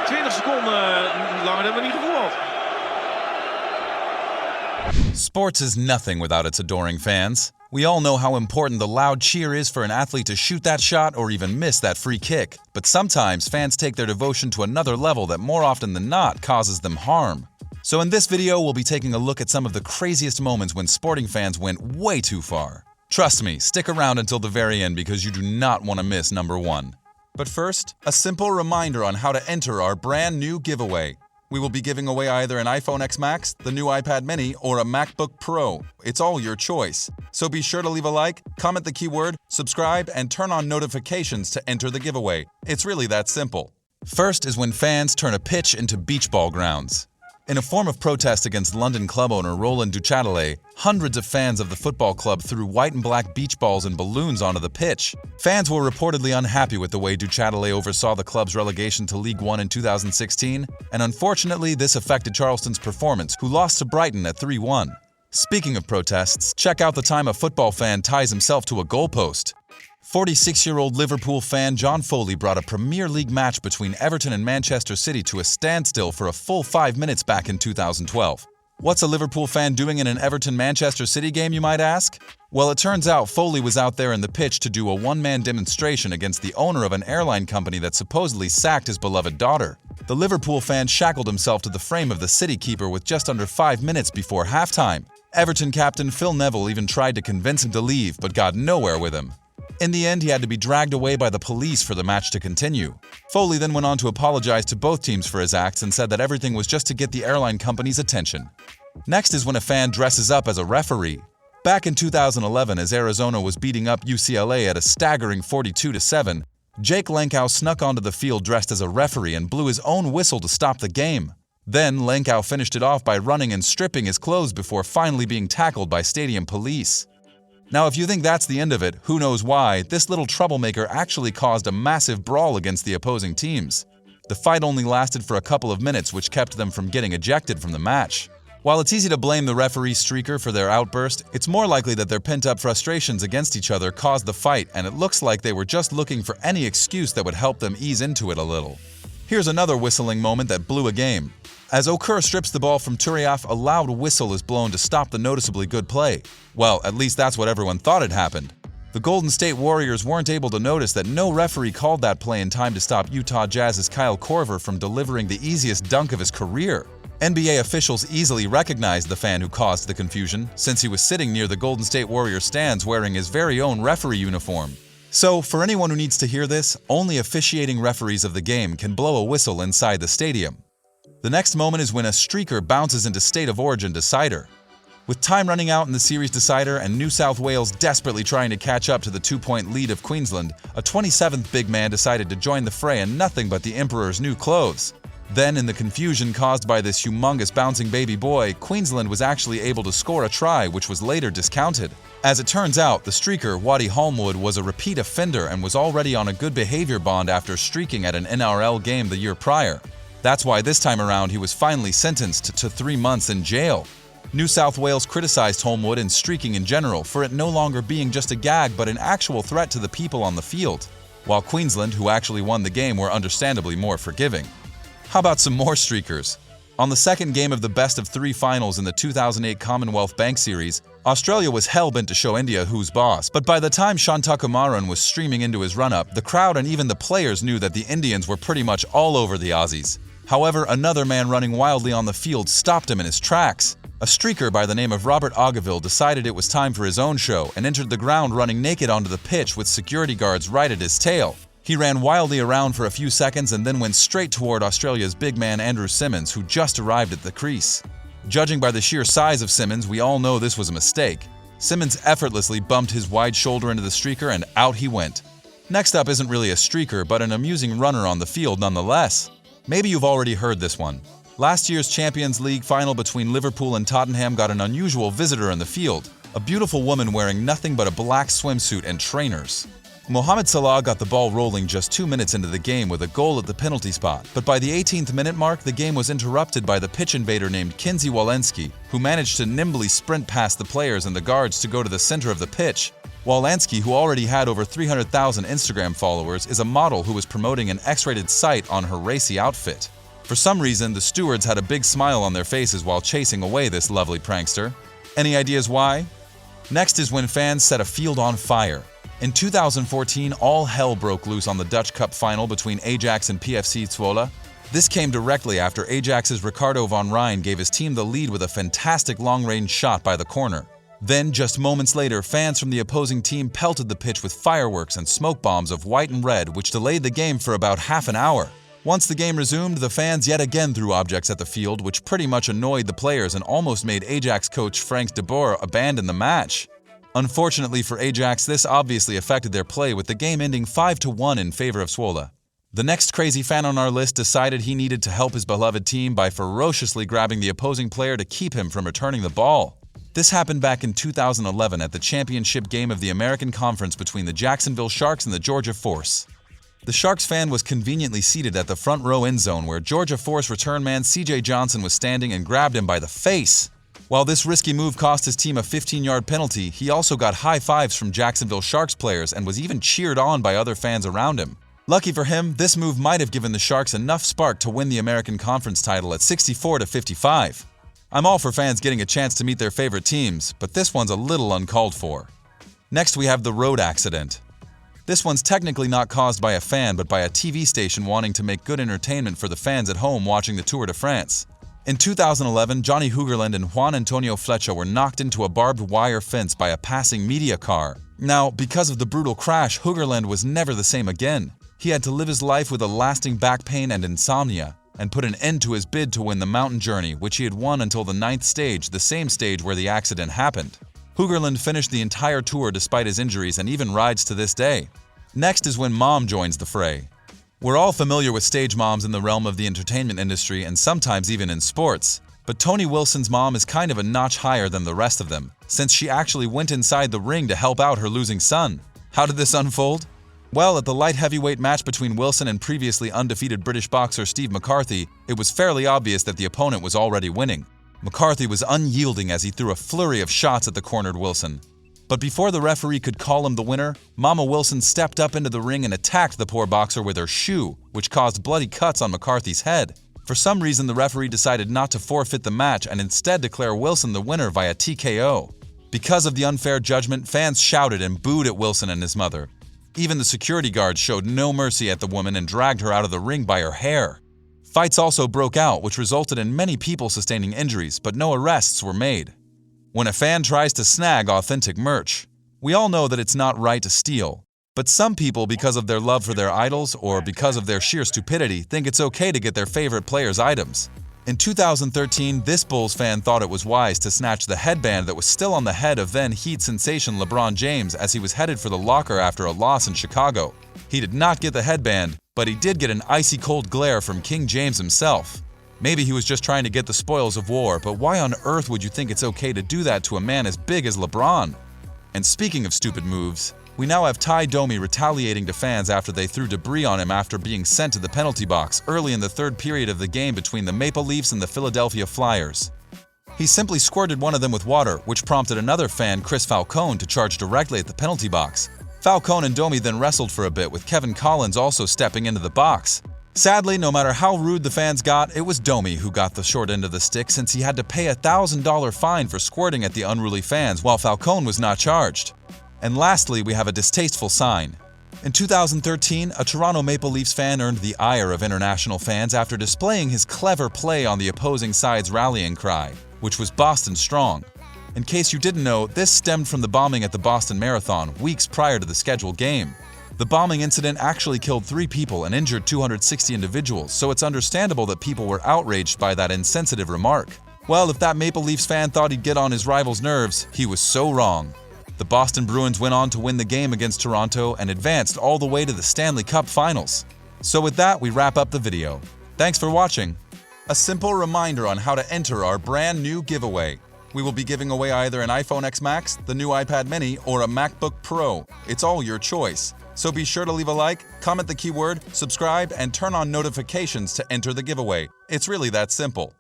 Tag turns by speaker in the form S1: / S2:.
S1: 20 seconden langer hebben we niet gevoeld.
S2: Sports is nothing without its adoring fans. We all know how important the loud cheer is for an athlete to shoot that shot or even miss that free kick. But sometimes fans take their devotion to another level that more often than not causes them harm. So in this video, we'll be taking a look at some of the craziest moments when sporting fans went way too far. Trust me, stick around until the very end because you do not want to miss number 1. But first, a simple reminder on how to enter our brand new giveaway. We will be giving away either an iPhone X Max, the new iPad mini, or a MacBook Pro. It's all your choice. So be sure to leave a like, comment the keyword, subscribe, and turn on notifications to enter the giveaway. It's really that simple. First is when fans turn a pitch into beach ball grounds. In a form of protest against London club owner Roland Duchâtelet, hundreds of fans of the football club threw white and black beach balls and balloons onto the pitch. Fans were reportedly unhappy with the way Duchâtelet oversaw the club's relegation to League One in 2016, and unfortunately this affected Charleston's performance, who lost to Brighton at 3-1. Speaking of protests, check out the time a football fan ties himself to a goalpost. 46-year-old Liverpool fan John Foley brought a Premier League match between Everton and Manchester City to a standstill for a full 5 minutes back in 2012. What's a Liverpool fan doing in an Everton-Manchester City game, you might ask? Well, it turns out Foley was out there in the pitch to do a one-man demonstration against the owner of an airline company that supposedly sacked his beloved daughter. The Liverpool fan shackled himself to the frame of the City keeper with just under 5 minutes before halftime. Everton captain Phil Neville even tried to convince him to leave, but got nowhere with him. In the end, he had to be dragged away by the police for the match to continue. Foley then went on to apologize to both teams for his acts and said that everything was just to get the airline company's attention. Next is when a fan dresses up as a referee. Back in 2011, as Arizona was beating up UCLA at a staggering 42-7, Jake Lenkow snuck onto the field dressed as a referee and blew his own whistle to stop the game. Then, Lenkow finished it off by running and stripping his clothes before finally being tackled by stadium police. Now, if you think that's the end of it, who knows why, this little troublemaker actually caused a massive brawl against the opposing teams. The fight only lasted for a couple of minutes, which kept them from getting ejected from the match. While it's easy to blame the referee streaker for their outburst, it's more likely that their pent-up frustrations against each other caused the fight, and it looks like they were just looking for any excuse that would help them ease into it a little. Here's another whistling moment that blew a game. As Okur strips the ball from Turiaf, a loud whistle is blown to stop the noticeably good play. Well, at least that's what everyone thought had happened. The Golden State Warriors weren't able to notice that no referee called that play in time to stop Utah Jazz's Kyle Korver from delivering the easiest dunk of his career. NBA officials easily recognized the fan who caused the confusion, since he was sitting near the Golden State Warriors stands wearing his very own referee uniform. So, for anyone who needs to hear this, only officiating referees of the game can blow a whistle inside the stadium. The next moment is when a streaker bounces into State of Origin decider. With time running out in the series decider and New South Wales desperately trying to catch up to the 2-point lead of Queensland, a 27th big man decided to join the fray in nothing but the Emperor's new clothes. Then, in the confusion caused by this humongous bouncing baby boy, Queensland was actually able to score a try, which was later discounted. As it turns out, the streaker, Waddy Holmwood, was a repeat offender and was already on a good behavior bond after streaking at an NRL game the year prior. That's why this time around he was finally sentenced to 3 months in jail. New South Wales criticized Holmwood and streaking in general for it no longer being just a gag but an actual threat to the people on the field, while Queensland, who actually won the game, were understandably more forgiving. How about some more streakers? On the second game of the best-of-3 finals in the 2008 Commonwealth Bank Series, Australia was hell-bent to show India who's boss, but by the time Shantakumaran was streaming into his run-up, the crowd and even the players knew that the Indians were pretty much all over the Aussies. However, another man running wildly on the field stopped him in his tracks. A streaker by the name of Robert Ogilvie decided it was time for his own show and entered the ground running naked onto the pitch with security guards right at his tail. He ran wildly around for a few seconds and then went straight toward Australia's big man Andrew Symonds, who just arrived at the crease. Judging by the sheer size of Symonds, we all know this was a mistake. Symonds effortlessly bumped his wide shoulder into the streaker and out he went. Next up isn't really a streaker, but an amusing runner on the field nonetheless. Maybe you've already heard this one. Last year's Champions League final between Liverpool and Tottenham got an unusual visitor in the field, a beautiful woman wearing nothing but a black swimsuit and trainers. Mohamed Salah got the ball rolling just 2 minutes into the game with a goal at the penalty spot, but by the 18th minute mark, the game was interrupted by the pitch invader named Kinsey Walensky, who managed to nimbly sprint past the players and the guards to go to the center of the pitch. Walensky, who already had over 300,000 Instagram followers, is a model who was promoting an X-rated sight on her racy outfit. For some reason, the stewards had a big smile on their faces while chasing away this lovely prankster. Any ideas why? Next is when fans set a field on fire. In 2014, all hell broke loose on the Dutch Cup final between Ajax and PFC Zwolle. This came directly after Ajax's Ricardo van Rijn gave his team the lead with a fantastic long-range shot by the corner. Then, just moments later, fans from the opposing team pelted the pitch with fireworks and smoke bombs of white and red, which delayed the game for about half an hour. Once the game resumed, the fans yet again threw objects at the field, which pretty much annoyed the players and almost made Ajax coach Frank de Boer abandon the match. Unfortunately for Ajax, this obviously affected their play, with the game ending 5-1 in favor of Zwolle. The next crazy fan on our list decided he needed to help his beloved team by ferociously grabbing the opposing player to keep him from returning the ball. This happened back in 2011 at the championship game of the American Conference between the Jacksonville Sharks and the Georgia Force. The Sharks fan was conveniently seated at the front row end zone where Georgia Force return man CJ Johnson was standing and grabbed him by the face. While this risky move cost his team a 15-yard penalty, he also got high fives from Jacksonville Sharks players and was even cheered on by other fans around him. Lucky for him, this move might have given the Sharks enough spark to win the American Conference title at 64-55. I'm all for fans getting a chance to meet their favorite teams, but this one's a little uncalled for. Next, we have the road accident. This one's technically not caused by a fan, but by a TV station wanting to make good entertainment for the fans at home watching the Tour de France. In 2011, Johnny Hoogerland and Juan Antonio Flecha were knocked into a barbed wire fence by a passing media car. Now, because of the brutal crash, Hoogerland was never the same again. He had to live his life with a lasting back pain and insomnia, and put an end to his bid to win the mountain journey, which he had won until the 9th stage, the same stage where the accident happened. Hoogerland finished the entire tour despite his injuries and even rides to this day. Next is when mom joins the fray. We're all familiar with stage moms in the realm of the entertainment industry and sometimes even in sports, but Tony Wilson's mom is kind of a notch higher than the rest of them, since she actually went inside the ring to help out her losing son. How did this unfold? Well, at the light heavyweight match between Wilson and previously undefeated British boxer Steve McCarthy, it was fairly obvious that the opponent was already winning. McCarthy was unyielding as he threw a flurry of shots at the cornered Wilson. But before the referee could call him the winner, Mama Wilson stepped up into the ring and attacked the poor boxer with her shoe, which caused bloody cuts on McCarthy's head. For some reason, the referee decided not to forfeit the match and instead declare Wilson the winner via TKO. Because of the unfair judgment, fans shouted and booed at Wilson and his mother. Even the security guards showed no mercy at the woman and dragged her out of the ring by her hair. Fights also broke out, which resulted in many people sustaining injuries, but no arrests were made. When a fan tries to snag authentic merch, we all know that it's not right to steal. But some people, because of their love for their idols or because of their sheer stupidity, think it's okay to get their favorite players' items. In 2013, this Bulls fan thought it was wise to snatch the headband that was still on the head of then Heat sensation LeBron James as he was headed for the locker after a loss in Chicago. He did not get the headband, but he did get an icy cold glare from King James himself. Maybe he was just trying to get the spoils of war, but why on earth would you think it's okay to do that to a man as big as LeBron? And speaking of stupid moves, we now have Ty Domi retaliating to fans after they threw debris on him after being sent to the penalty box early in the third period of the game between the Maple Leafs and the Philadelphia Flyers. He simply squirted one of them with water, which prompted another fan, Chris Falcone, to charge directly at the penalty box. Falcone and Domi then wrestled for a bit, with Kevin Collins also stepping into the box. Sadly, no matter how rude the fans got, it was Domi who got the short end of the stick since he had to pay a $1,000 fine for squirting at the unruly fans while Falcone was not charged. And lastly, we have a distasteful sign. In 2013, a Toronto Maple Leafs fan earned the ire of international fans after displaying his clever play on the opposing side's rallying cry, which was Boston Strong. In case you didn't know, this stemmed from the bombing at the Boston Marathon weeks prior to the scheduled game. The bombing incident actually killed 3 people and injured 260 individuals, so it's understandable that people were outraged by that insensitive remark. Well, if that Maple Leafs fan thought he'd get on his rival's nerves, he was so wrong. The Boston Bruins went on to win the game against Toronto and advanced all the way to the Stanley Cup Finals. So with that, we wrap up the video. Thanks for watching. A simple reminder on how to enter our brand new giveaway. We will be giving away either an iPhone X Max, the new iPad mini, or a MacBook Pro. It's all your choice. So be sure to leave a like, comment the keyword, subscribe, and turn on notifications to enter the giveaway. It's really that simple.